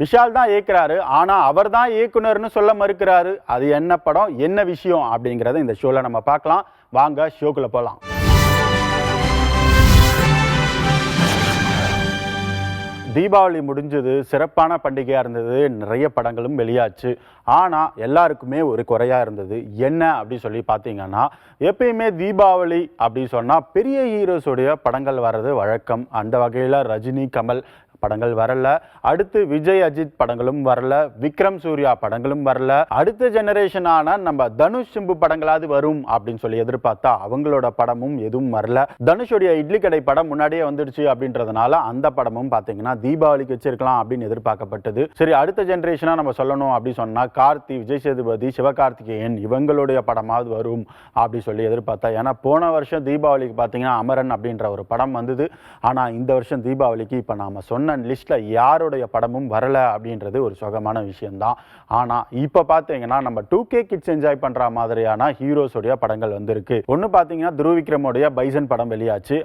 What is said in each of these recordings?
விஷால் தான் இயக்குறாரு. ஆனா அவர் தான் இயக்குனர்னு சொல்ல மறுக்கிறாரு. அது என்ன படம், என்ன விஷயம் அப்படிங்கறத இந்த ஷோல நம்ம பார்க்கலாம். வாங்க ஷோக்குள்ள போலாம். தீபாவளி முடிஞ்சது, சிறப்பான பண்டிகையா இருந்தது. நிறைய படங்களும் வெளியாச்சு. ஆனா எல்லாருக்குமே ஒரு குறையா இருந்தது. என்ன அப்படி சொல்லி பார்த்தீங்கன்னா, எப்பயுமே தீபாவளி அப்படி சொன்னா பெரிய ஹீரோஸுடைய படங்கள் வர்றது வழக்கம். அந்த வகையில ரஜினி, கமல் படங்கள் வரல. அடுத்து விஜய், அஜித் படங்களும் வரல. விக்ரம், சூர்யா படங்களும் வரல. அடுத்த ஜெனரேஷனான நம்ம தனுஷ், சிம்பு படங்களாவது வரும் அப்படின்னு சொல்லி எதிர்பார்த்தா அவங்களோட படமும் எதுவும் வரல. தனுஷுடைய இட்லி கடை படம் முன்னாடியே வந்துடுச்சு அப்படின்றதுனால அந்த படமும் பார்த்தீங்கன்னா தீபாவளிக்கு வச்சிருக்கலாம் அப்படின்னு எதிர்பார்க்கப்பட்டது. சரி, அடுத்த ஜெனரேஷனா நம்ம சொல்லணும் அப்படி சொன்னா கார்த்தி, விஜய் சேதுபதி, சிவகார்த்திகேயன் இவங்களுடைய படமாவது வரும் அப்படி சொல்லி எதிர்பார்த்தா. ஏன்னா போன வருஷம் தீபாவளிக்கு பார்த்தீங்கன்னா அமரன் அப்படின்ற ஒரு படம் வந்தது. ஆனா இந்த வருஷம் தீபாவளிக்கு இப்ப நாம சொன்ன லிஸ்ட்ல யாருடைய படமும் வரல அப்படின்றது ஒரு சுகமான விஷயம்தான். ஆனா இப்ப பாத்தீங்கன்னா நம்ம 2K கிட்ஸ் என்ஜாய் பண்ற மாதிரியான ஹீரோஸோடைய படங்கள் வந்திருக்கு. ஒன்னு பாத்தீங்கன்னா துருவ் விக்ரமோடைய பைசன் படம் வெளியாச்சு.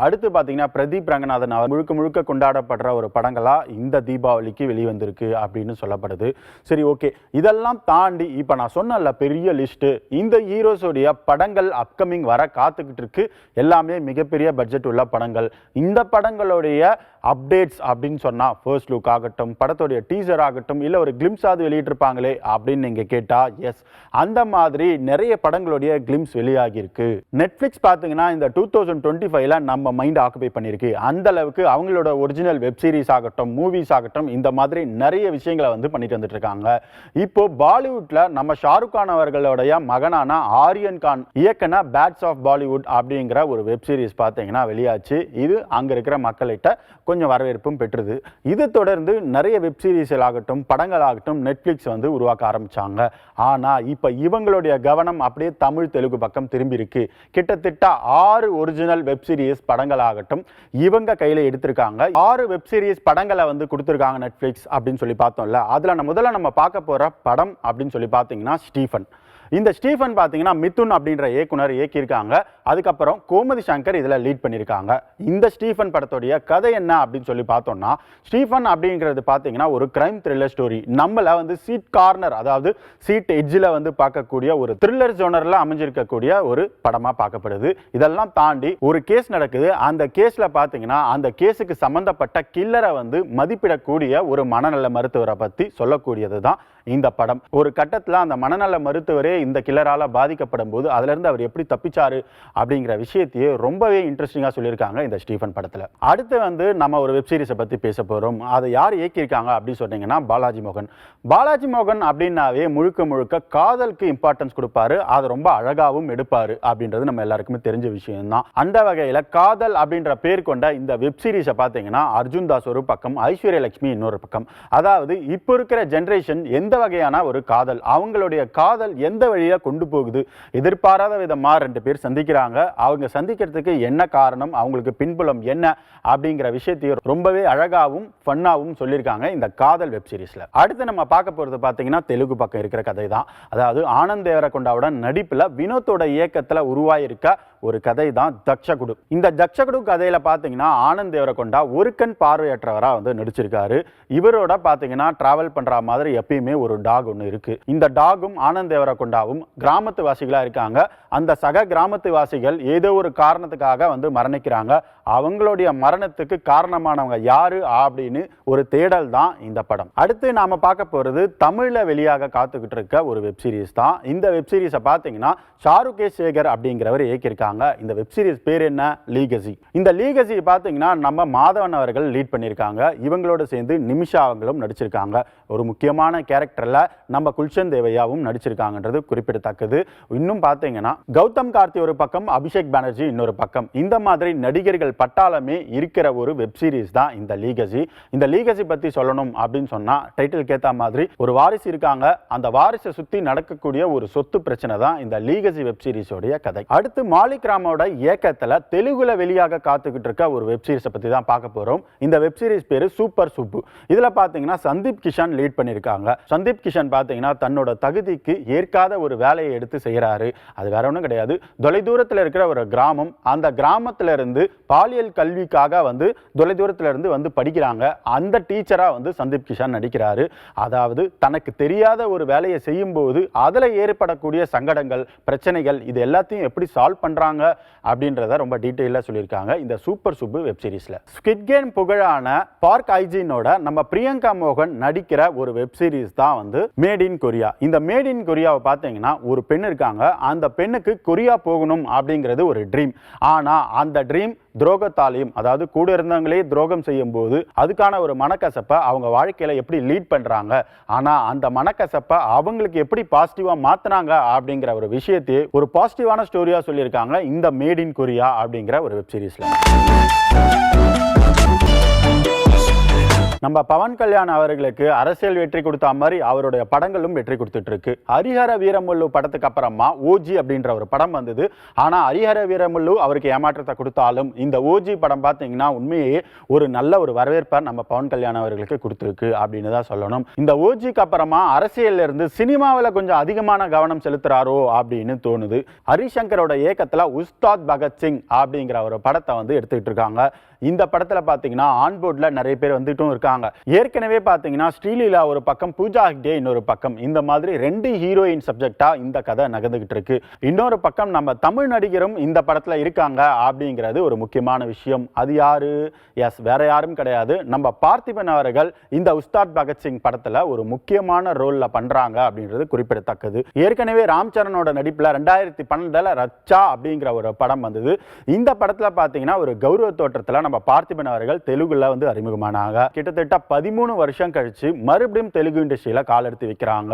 அடுத்து பார்த்தீங்கன்னா பிரதீப் ரங்கநாதன் அவர் முழுக்க முழுக்க கொண்டாடப்படுற ஒரு படங்களா இந்த தீபாவளிக்கு வெளிவந்திருக்கு அப்படின்னு சொல்லப்படுது. சரி, ஓகே, இதெல்லாம் தாண்டி இப்போ நான் சொன்னல பெரிய லிஸ்ட்டு, இந்த ஹீரோஸோடைய படங்கள் அப்கமிங் வர காத்துக்கிட்டு இருக்கு. எல்லாமே மிகப்பெரிய பட்ஜெட் உள்ள படங்கள். இந்த படங்களுடைய அப்டேட்ஸ் அப்படின்னு சொன்னா ஃபர்ஸ்ட் லுக் ஆகட்டும், படத்தோடைய டீசர் ஆகட்டும், இல்லை ஒரு கிளிம்ஸாவது வெளியிட்டிருப்பாங்களே அப்படின்னு நீங்க கேட்டா எஸ், அந்த மாதிரி நிறைய படங்களுடைய கிளிம்ஸ் வெளியாகிருக்கு. நெட்ஃபிளிக்ஸ் பார்த்தீங்கன்னா இந்த 2025ல நம்ம மைண்ட் ஆக்குபை பண்ணியிருக்கு. அந்த அளவுக்கு அவங்களோட ஒரிஜினல் வெப் சீரிஸ் ஆகட்டும், மூவிஸ் ஆகட்டும், இந்த மாதிரி நிறைய விஷயங்களை வந்து பண்ணிட்டு வந்துட்டு இருக்காங்க. இப்போ பாலிவுட்ல நம்ம ஷாருக் கான் அவர்களுடைய மகனான ஆரியன் கான் இயக்குன பேட்ஸ் ஆஃப் பாலிவுட் அப்படிங்கிற ஒரு வெப் சீரிஸ் பார்த்தீங்கன்னா வெளியாச்சு. இது அங்க இருக்கிற மக்கள்கிட்ட கொஞ்சம் வரவேற்பும் பெற்றது. இது தொடர்ந்து நிறைய வெப் சீரிஸ்கள் ஆகட்டும், படங்கள் ஆகட்டும் நெட்ஃபிளிக்ஸ் வந்து உருவாக்க ஆரம்பிச்சாங்க. ஆனா இப்ப இவங்களுடைய கவனம் அப்படியே தமிழ், தெலுங்கு பக்கம் திரும்பி இருக்கு. கிட்டத்தட்ட 6 ஒரிஜினல் வெப் சீரிஸ் படங்கள் ஆகட்டும் இவங்க கையில எடுத்திருக்காங்க. 6 வெப் சீரிஸ் படங்களை வந்து கொடுத்திருக்காங்க நெட்ஃபிளிக்ஸ் அப்படின்னு சொல்லி பார்த்தோம்ல. அதுல முதல்ல நம்ம பார்க்க போற படம் அப்படின்னு சொல்லி பார்த்தீங்கன்னா ஸ்டீஃபன். இந்த ஸ்டீஃபன் பார்த்தீங்கன்னா மிதுன் அப்படின்ற இயக்குனர் இயக்கியிருக்காங்க. அதுக்கப்புறம் கோமதி சங்கர் இதில் லீட் பண்ணியிருக்காங்க. இந்த ஸ்டீஃபன் படத்துடைய கதை என்ன அப்படின்னு சொல்லி பார்த்தோம்னா, ஸ்டீஃபன் அப்படிங்கிறது பார்த்தீங்கன்னா ஒரு கிரைம் த்ரில்லர் ஸ்டோரி. நம்மள வந்து சீட் கார்னர், அதாவது சீட் எட்ஜில் வந்து பார்க்கக்கூடிய ஒரு த்ரில்லர் ஜோனரில் அமைஞ்சிருக்கக்கூடிய ஒரு படமாக பார்க்கப்படுது. இதெல்லாம் தாண்டி ஒரு கேஸ் நடக்குது. அந்த கேஸில் பார்த்தீங்கன்னா அந்த கேஸுக்கு சம்பந்தப்பட்ட கில்லரை வந்து மதிப்பிடக்கூடிய ஒரு மனநல மருத்துவரை பற்றி சொல்லக்கூடியது தான் இந்த படம். ஒரு கட்டத்தில் அந்த மனநல மருத்துவரே இந்த கில்லரால பாதிக்கப்படும் போது அதுல இருந்து அவர் எப்படி தப்பிச்சாரு அப்படிங்கிற விஷயத்தையே ரொம்பவே இன்ட்ரெஸ்டிங்கா சொல்லியிருக்காங்க இந்த ஸ்டீஃபன் படத்துல. அடுத்து வந்து நம்ம ஒரு வெப் சீரிஸை பத்தி பேச போறோம். அதை யார் இயக்கியிருக்காங்க அப்படின்னு சொன்னீங்கன்னா பாலாஜி மோகன். பாலாஜி மோகன் அப்படின்னாவே முழுக்க முழுக்க காதலுக்கு இம்பார்ட்டன்ஸ் கொடுப்பாரு. அதை ரொம்ப அழகாவும் எடுப்பாரு அப்படின்றது நம்ம எல்லாருக்குமே தெரிஞ்ச விஷயம் தான். அந்த வகையில காதல் அப்படின்ற பேர் கொண்ட இந்த வெப் சீரிஸை பார்த்தீங்கன்னா அர்ஜுன் தாஸ் ஒரு பக்கம், ஐஸ்வர்யா லட்சுமி இன்னொரு பக்கம். அதாவது இப்போ இருக்கிற ஜெனரேஷன் எந்த வகையான ஒரு காதல், அவங்களுடைய காதல் எந்த வழியா கொண்டு போகுது, எதிர்பாராத விதமா 2 பேர் சந்திக்கிறாங்க. அவங்க சந்திக்கிறதுக்கு என்ன காரணம், அவங்களுக்கு பின்புலம் என்ன அப்படிங்கிற விஷயத்தையும் ரொம்பவே அழகாவும் ஃபன்னாவும் சொல்லியிருக்காங்க இந்த காதல் வெப் சீரிஸ்ல. அடுத்து நம்ம பார்க்க போறது பார்த்தீங்கன்னா தெலுங்கு பக்கம் இருக்கிற கதை தான். அதாவது ஆனந்த் தேவரகொண்டாவோட நடிப்புல வினோத்தோட இயக்கத்துல உருவாயிருக்க ஒரு கதை தான் தக்ஷகுடு. இந்த தக்ஷகுடு கதையில பார்த்தீங்கன்னா ஆனந்த் தேவரகொண்டா ஒரு கண் பார்வையற்றவரா வந்து நடிச்சிருக்காரு. இவரோட பார்த்தீங்கன்னா டிராவல் பண்ற மாதிரி எப்பயுமே ஒரு டாக் ஒன்று இருக்கு. இந்த டாகும் ஆனந்த் தேவரகொண்டாவும் கிராமத்து வாசிகளா இருக்காங்க. அந்த சக கிராமத்து வாசிகள் ஏதோ ஒரு காரணத்துக்காக வந்து மரணிக்கிறாங்க. அவங்களுடைய மரணத்துக்கு காரணமானவங்க யாரு அப்படின்னு ஒரு தேடல் தான் இந்த படம். அடுத்து நாம பார்க்க போறது தமிழ்ல வெளியாக காத்துக்கிட்டு இருக்க ஒரு வெப் சீரிஸ் தான். இந்த வெப் சீரிஸை பார்த்தீங்கன்னா ஷாருக் சேகர் அப்படிங்கிறவர் இயக்கியிருக்காங்க. இந்த வெப் சீரிஸ் பேர் என்ன, லீகசி. இந்த லீகசி பார்த்தீங்கன்னா நம்ம மாதவன் அவர்கள் லீட் பண்ணியிருக்காங்க. இவங்களோட சேர்ந்து நிமிஷா அவங்களும் நடிச்சிருக்காங்க. ஒரு முக்கியமான கேரக்டர்ல நம்ம குல்ஷன் தேவையாவும் நடிச்சிருக்காங்கன்றது குறிப்பிடத்தக்கது. இன்னும் பார்த்தீங்கன்னா கௌதம் கார்த்தி ஒரு பக்கம், அபிஷேக் பானர்ஜி இன்னொரு பக்கம், இந்த மாதிரி நடிகர்கள் பட்டாளமே இருக்கிற ஒரு வெப் சீரிஸ் தான் இந்த லீகசி. இந்த லீகசி பத்தி சொல்லணும் அப்படின்னு சொன்னா டைட்டிலுக்கு ஏத்த மாதிரி ஒரு வாரிசு இருக்காங்க, அந்த வாரிசை சுத்தி நடக்கக்கூடிய ஒரு சொத்து பிரச்சனை தான் இந்த லீகசி வெப் சீரிஸோடைய கதை. அடுத்து மாலிக் ராமோட இயக்கத்துல தெலுங்குல வெளியாக காத்துக்கிட்டு இருக்க ஒரு வெப் சீரிஸை பத்தி தான் பார்க்க போறோம். இந்த வெப் சீரிஸ் பேரு சூப்பர் சுப்பு. இதுல பாத்தீங்கன்னா சந்தீப் கிஷன் லீட் பண்ணிருக்காங்க. சந்தீப் கிஷன் பாத்தீங்கன்னா தன்னோட தகுதிக்கு ஏற்காத ஒரு வேலையை எடுத்து செய்யறாரு. அது வேற ஒன்றும் கிடையாது, தொலைதூரத்தில் இருக்கிற ஒரு கிராமம், அந்த கிராமத்துல இருந்து பாலியல் கல்விக்காக தொலைதூரத்துல இருந்து படிக்கிறாங்க. அந்த டீச்சரா சந்தீப் கிஷன் நடிக்கிறாரு. அதாவது தனக்கு தெரியாத ஒரு வேலையை செய்யும் போது அதுல ஏற்படக்கூடிய சங்கடங்கள், பிரச்சனைகள், இது எல்லாத்தையும் எப்படி சால்வ் பண்றாங்க அப்படின்றத ரொம்ப டீடைலா சொல்லியிருக்காங்க இந்த சூப்பர் சுப்பு வெப் சீரிஸ்ல. ஸ்குவிட் கேம் புகழான பார்க் ஹைஜினோட நம்ம பிரியங்கா மோகன் நடிக்கிற ஒரு வெப் சீரிஸ் தான் மேட் இன் கொரியா. இந்த மேட் இன் கொரியாவை பார்த்தீங்கன்னா ஒரு பெண் இருக்காங்க, அந்த பெண்ணுக்கு கொரியா போகணும் அப்படிங்கிறது ஒரு ட்ரீம். ஆனா அந்த ட்ரீம் துரோகத்தாலையும், அதாவது கூட இருந்தவங்களே துரோகம் செய்யும் போது அதுக்கான ஒரு மனக்கசப்பை அவங்க வாழ்க்கையில எப்படி லீட் பண்றாங்க, ஆனா அந்த மனக்கசப்பை அவங்களுக்கு எப்படி பாசிட்டிவா மாத்தினாங்க அப்படிங்கிற ஒரு விஷயத்தையே ஒரு பாசிட்டிவான ஸ்டோரியா சொல்லியிருக்காங்க இந்த மேட் இன் கொரியா அப்படிங்கிற ஒரு வெப் சீரிஸ்ல. நம்ம பவன் கல்யாண் அவர்களுக்கு அரசியல் வெற்றி கொடுத்த மாதிரி அவருடைய படங்களும் வெற்றி கொடுத்துட்டு இருக்கு. ஹரிஹர வீரமுல்லு படத்துக்கு அப்புறமா ஓஜி அப்படின்ற ஒரு படம் வந்தது. ஆனா ஹரிஹர வீரமுல்லு அவருக்கு ஏமாற்றத்தை கொடுத்தாலும் இந்த ஓஜி படம் பார்த்தீங்கன்னா உண்மையே ஒரு நல்ல ஒரு வரவேற்பை நம்ம பவன் கல்யாண் அவர்களுக்கு கொடுத்துருக்கு அப்படின்னு தான் சொல்லணும். இந்த ஓஜிக்கு அப்புறமா அரசியல்ல இருந்து சினிமாவில் கொஞ்சம் அதிகமான கவனம் செலுத்துறாரோ அப்படின்னு தோணுது. ஹரிசங்கரோட இயக்கத்துல உஸ்தாத் பகத்சிங் அப்படிங்கிற ஒரு படத்தை எடுத்துக்கிட்டு இருக்காங்க. இந்த படத்துல பாத்தீங்கன்னா ஆன்போர்ட்ல நிறைய பேர் வந்துட்டும் இருக்காங்க. ஏற்கனவே பாத்தீங்கன்னா ஸ்ரீலீலா ஒரு பக்கம், பூஜா ஹெக்டே இன்னொரு பக்கம், இந்த மாதிரி 2 ஹீரோயின் சப்ஜெக்டா இந்த கதை நகர்ந்துகிட்டு இருக்கு. இன்னொரு பக்கம் நம்ம தமிழ் நடிகரும் இந்த படத்துல இருக்காங்க அப்படிங்கிறது ஒரு முக்கியமான விஷயம். அது யாரு? எஸ், வேற யாரும் கிடையாது, நம்ம பார்த்திபன் அவர்கள் இந்த உஸ்தாத் பகத்சிங் படத்துல ஒரு முக்கியமான ரோல்ல பண்றாங்க அப்படின்றது குறிப்பிடத்தக்கது. ஏற்கனவே ராம் சரணோட நடிப்புல 2012 ரச்சா அப்படிங்கிற ஒரு படம் வந்தது. இந்த படத்துல பாத்தீங்கன்னா ஒரு கௌரவ தோற்றத்துல நம்ம பார்த்திபன் அவர்கள் தெலுங்குல அறிமுகமானாங்க. கிட்டத்தட்ட 13 வருஷம் கழிச்சு மறுபடியும் தெலுங்கு இண்டஸ்ட்ரியில கால் எடுத்து வைக்கிறாங்க.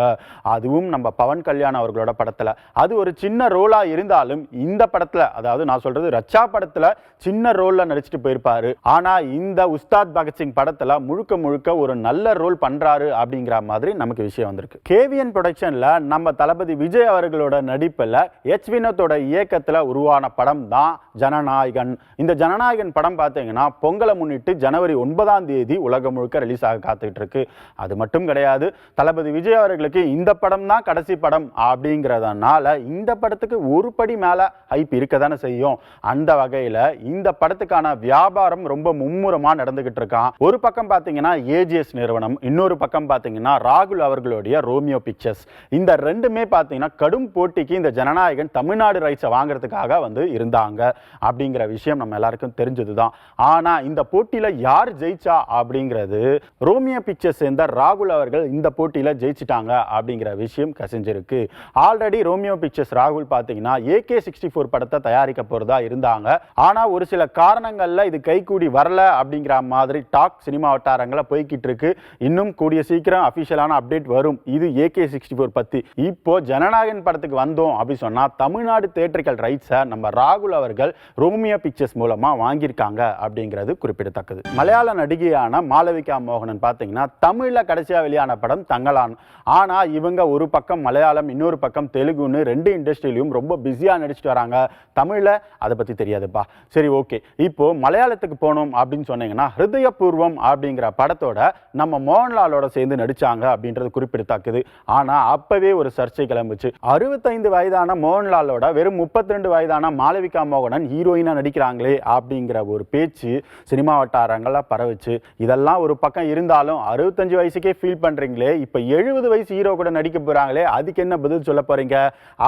அதுவும் நம்ம பவன் கல்யாண் அவர்களோட படத்துல. அது ஒரு சின்ன ரோலா இருந்தாலும் இந்த படத்துல, அதாவது நான் சொல்றது ரச்சா படத்துல சின்ன ரோல்ல நடிச்சுட்டு போயிருப்பாரு. ஆனா இந்த உஸ்தாத் பகத்சிங் படத்துல முழுக்க முழுக்க ஒரு நல்ல ரோல் பண்றாரு அப்படிங்கிற மாதிரி நமக்கு விஷயம் வந்திருக்கு. கேவிஎன் ப்ரொடக்ஷன்ல நம்ம தளபதி விஜய் அவர்களோட நடிப்புல எச் வினோத்தோட இயக்கத்துல உருவான படம் தான் ஜனநாயகன். இந்த ஜனநாயகன் படம் பார்த்தீங்கன்னா பொங்கலை முன்னிட்டு ஜனவரி 9ஆம் தேதி உலகம் முழுக்க ரிலீஸ் ஆக காத்துக்கிட்டு இருக்கு. அது மட்டும் கிடையாது, தளபதி விஜய் அவர்களுக்கு இந்த படம் தான் கடைசி படம் அப்படிங்கிறதுனால இந்த படத்துக்கு ஒரு படி மேல ஹைப் இருக்க தானே செய்யும். அந்த வகையில இந்த படத்துக்கான வியாபாரம் ரொம்ப மும்முரமா நடந்துகிட்டு இருக்கான். ஒரு பக்கம் பாத்தீங்கன்னா ஏஜிஎஸ் நிறுவனம், இன்னொரு பக்கம் பாத்தீங்கன்னா ராகுல் அவர்களுடைய ரோமியோ பிக்சர்ஸ், இந்த ரெண்டுமே பாத்தீங்கன்னா கடும் போட்டிக்கு இந்த ஜனநாயகன் தமிழ்நாடு ரைட்ஸை வாங்குறதுக்காக இருந்தாங்க அப்படிங்கிற விஷயம் நம்ம எல்லாருக்கும் தெரிஞ்சதுதான். ஆனா இந்த போட்டியில யார் ஜெயிச்சா அப்படிங்கிறது, ரோமியோ பிக்சர்ஸ் சேர்ந்த ராகுல் அவர்கள் இந்த போட்டியில ஜெயிச்சிட்டாங்க அப்படிங்கிற விஷயம் கசிஞ்சிருக்கு. ஆல்ரெடி ரோமியோ பிக்சர்ஸ் ராகுல் பாத்தீங்கன்னா AK-64 படத்தை தயாரிக்க போறதா இருந்தாங்க. ஆனா ஒரு சில காரணங்கள்ல இது கைகூடி வரல அப்படிங்கிற மாதிரி டாக் சினிமா வட்டாரங்கள போய்கிட்டு இருக்கு. இன்னும் கூடிய சீக்கிரம் அபிஷியலான அப்டேட் வரும் இது AK-64 பத்தி. இப்போ ஜனநாயகன் படத்துக்கு வந்தோம் அப்படி சொன்னா தமிழ்நாடு தியேட்டரிக்கல் ரைட்ஸை நம்ம ராகுல் அவர்கள் ரோமியோ பிக்சர்ஸ் மூலமா வாங்கியிருக்காங்க அப்படிங்கிறது குறிப்பிடத்தக்கது. மலையாள நடிகையான மாளவிகா மோகனன் பாத்தீங்கன்னா தமிழ்ல கடைசியா வெளியான படம் தங்கலான். ஆனா இவங்க ஒரு பக்கம் மலையாளம், இன்னொரு பக்கம் தெலுங்குன்னு 2 இண்டஸ்ட்ரியிலும் ரொம்ப பிஸியா நடிச்சுட்டு வராங்க. தமிழ்ல அதை பத்தி தெரியாதுப்பா. சரி, ஓகே. இப்போ மலையாளத்துக்கு போனோம் அப்படின்னு சொன்னீங்கன்னா ஹிருதயபூர்வம் அப்படிங்கிற படத்தோட நம்ம மோகன்லாலோட சேர்ந்து நடிச்சாங்க அப்படின்றது குறிப்பிடத்தக்கது. ஆனா அப்பவே ஒரு சர்ச்சை கிளம்புச்சு. 65 வயதான மோகன்லாலோட வெறும் 32 வயதான மாளவிகா மோகனன் ஹீரோயினா நடிக்கிறாங்களே அப்படிங்கிற ஒரு பேச்சு சினிமா வட்டாரங்கள பரவுச்சு. இதெல்லாம் ஒரு பக்கம் இருந்தாலும் 65 வயசுக்கே ஃபீல் பண்றீங்களே, இப்ப 70 வயசு ஹீரோ கூட நடிக்க போறாங்களே, அதுக்கு என்ன பதில் சொல்ல போறீங்க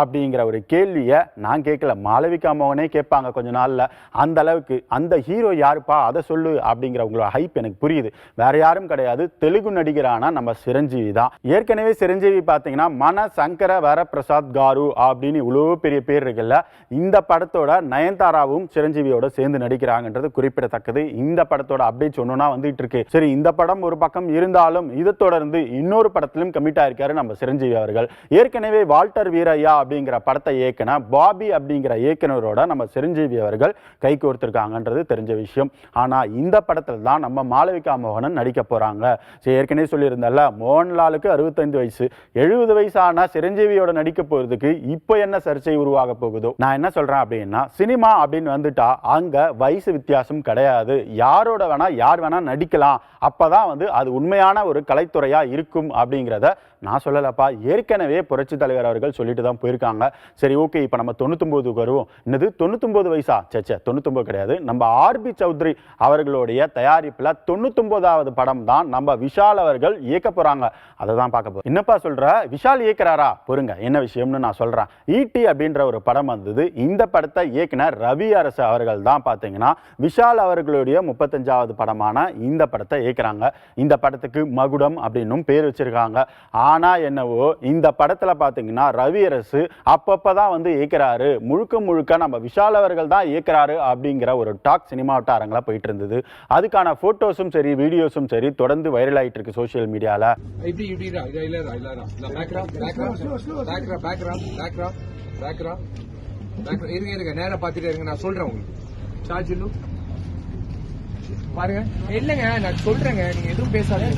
அப்படிங்கிற ஒரு கேள்வியை நான் கேட்கல, மாளவிகா மோகனே கேட்பாங்க கொஞ்ச நாள்ல. அந்த அளவுக்கு அந்த ஹீரோ யாருப்பா அதை சொல்லு அப்படிங்கிற உங்களோட ஹைப் எனக்கு புரியுது. வேற யாரும் கிடையாது, தெலுங்கு நடிகரான நம்ம சிரஞ்சீவி தான். ஏற்கனவே சிரஞ்சீவி பாத்தீங்கன்னா மன சங்கர வரப்பிரசாத் காரு அப்படின்னு இவ்வளவு பெரிய பேர் இருக்குல்ல. இந்த படத்தோட நயன்தாராவும் சிரஞ்சீவியோட சேர்ந்து நடிக்கிறாங்கன்றது குறிப்பிடத்தக்கது. இந்த படத்தோட அப்டேட் சொன்னா வந்துட்டு இருக்கு. சரி, சரி, இந்த படம் ஒரு பக்கம் இருந்தாலும் இதை தொடர்ந்து இன்னொரு படத்திலும் கமிட் ஆயிருக்காரு நம்ம சிரஞ்சீவி அவர்கள். ஏற்கனவே வால்டர் வீரையா அப்படிங்கிற படத்தை இயக்குன பாபி அப்படிங்கிற இயக்குனரோட நம்ம சிரஞ்சீவி அவர்கள் கை கோர்த்திருக்காங்கன்றது தெரிஞ்ச விஷயம். ஆனா இந்த படத்துல தான் நம்ம மாளவிகா மோகனன் நடிக்க போறாங்க. சரி, ஏற்கனவே சொல்லியிருந்தல மோகன்லாலுக்கு 65 வயசு, 70 வயசான சிரஞ்சீவியோட நடிக்க போறதுக்கு இப்போ என்ன சர்ச்சை உருவாக போகுதோ. நான் என்ன சொல்றேன் அப்படின்னா, சினிமா அப்படின்னு வந்துட்டா அங்க வயசு வித்தியாசம் கிடையாது. யாரோட வேணா யார் வேணா நடிக்கலாம். அப்பதான் அது உண்மையான ஒரு கலைத்துறையா இருக்கும் அப்படிங்கிறத நான் சொல்லலப்பா. ஏற்கனவே புரட்சி தலைவர் அவர்கள் சொல்லிட்டு தான் போயிருக்காங்க. சரி, ஓகே, இப்போ நம்ம 99 வருவோம். என்னது 99 வயசா? சேச்சே, 99 கிடையாது. நம்ம ஆர்பி சௌத்ரி அவர்களுடைய தயாரிப்புல 99வது படம் தான் நம்ம விஷால் அவர்கள் இயக்க போறாங்க. அதை தான் பார்க்க போறோம். என்னப்பா சொல்ற, விஷால் இயக்குறாரா? பொறுங்க, என்ன விஷயம்னு நான் சொல்றேன். ஈட்டி அப்படின்ற ஒரு படம் வந்தது. இந்த படத்தை இயக்குனர் ரவி அரசு அவர்கள் தான் பார்த்தீங்கன்னா விஷால் அவர்களுடைய 35வது படமான இந்த படத்தை இயக்குறாங்க. இந்த படத்துக்கு மகுடம் அப்படின்னும் பேர் வச்சிருக்காங்க. ஆனா என்னவோ இந்த படத்துல பாத்தீங்கன்னா ரவி அரசு அப்பப்பதான் இயக்குறாரு, முழுக்க முழுக்க நம்ம விஷால் அவர்கள் தான் இயக்குறாரு அப்படிங்கிற ஒரு டாக் சினிமா வட்டாரங்களா போயிட்டு இருந்தது. அதுக்கான போட்டோஸும் சரி வீடியோஸும் சரி தொடர்ந்து வைரல் ஆயிட்டு இருக்கு சோசியல் மீடியால. நேரம் பாத்துட்டே இருங்க, நான் சொல்றேன் உங்களுக்கு. பாருங்க, இல்லங்க நான் சொல்றேங்க, நீங்க எதுவும் பேசாதீங்க.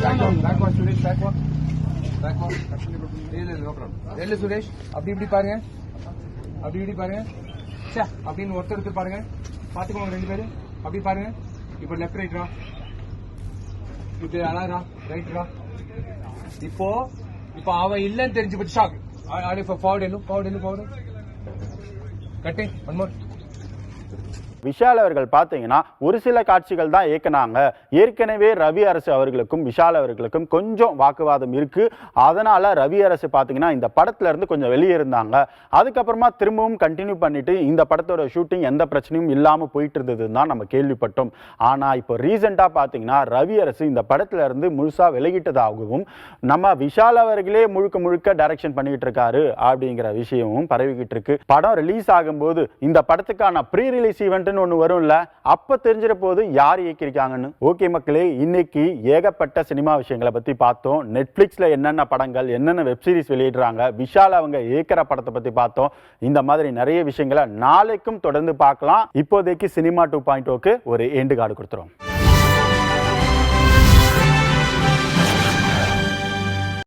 சுரேஷ் அப்படி இப்படி பாருங்க, அப்படி இப்படி பாருங்க அப்படின்னு ஒருத்தர் பாருங்க, பாத்துக்கோங்க 2 பேரும். அப்படி பாருங்க, இப்ப லெஃப்ட் ரைட் ரா, இப்படி அழகா ரைட் ரா. இப்போ அவன் இல்லன்னு தெரிஞ்சு போச்சு, shock. Forward cutting one more. Vishal அவர்கள் பார்த்தீங்கன்னா ஒரு சில காட்சிகள் தான் இயக்குனாங்க. ஏற்கனவே ரவி அரசு அவர்களுக்கும் விஷால் அவர்களுக்கும் கொஞ்சம் வாக்குவாதம் இருக்கு. அதனால ரவி அரசு பார்த்தீங்கன்னா இந்த படத்துல இருந்து கொஞ்சம் வெளியே இருந்தாங்க. அதுக்கப்புறமா திரும்பவும் கண்டினியூ பண்ணிட்டு இந்த படத்தோட ஷூட்டிங் எந்த பிரச்சனையும் இல்லாம போயிட்டு இருந்ததுன்னு தான் நம்ம கேள்விப்பட்டோம். ஆனா இப்போ ரீசெண்டா பார்த்தீங்கன்னா ரவி அரசு இந்த படத்துல இருந்து முழுசா விலகிட்டதாகவும் நம்ம விஷால் அவர்களே முழுக்க முழுக்க டைரக்ஷன் பண்ணிட்டு இருக்காரு அப்படிங்கிற விஷயமும் பரவிக்கிட்டு இருக்கு. படம் ரிலீஸ் ஆகும்போது இந்த படத்துக்கான ப்ரீ ரிலீஸ் ஈவெண்ட் ஒன்று வரும்ல, அப்ப தெரிஞ்சிட போது யார் இயக்கியிருக்காங்கன்னு. ஓகே மக்களே, இன்னைக்கு ஏகப்பட்ட சினிமா விஷயங்களை பத்தி பார்த்தோம். நெட்ஃபிளிக்ஸ்ல என்னென்ன படங்கள் என்னென்ன வெப்சீரிஸ் வெளியிடுறாங்க, விஷால் அவங்க இயக்கிற படத்தை பத்தி பார்த்தோம். இந்த மாதிரி நிறைய விஷயங்களை நாளைக்கும் தொடர்ந்து பார்க்கலாம். இப்போதைக்கு சினிமா 2.0க்கு ஒரு எண்டு கார்டு கொடுத்துரும்.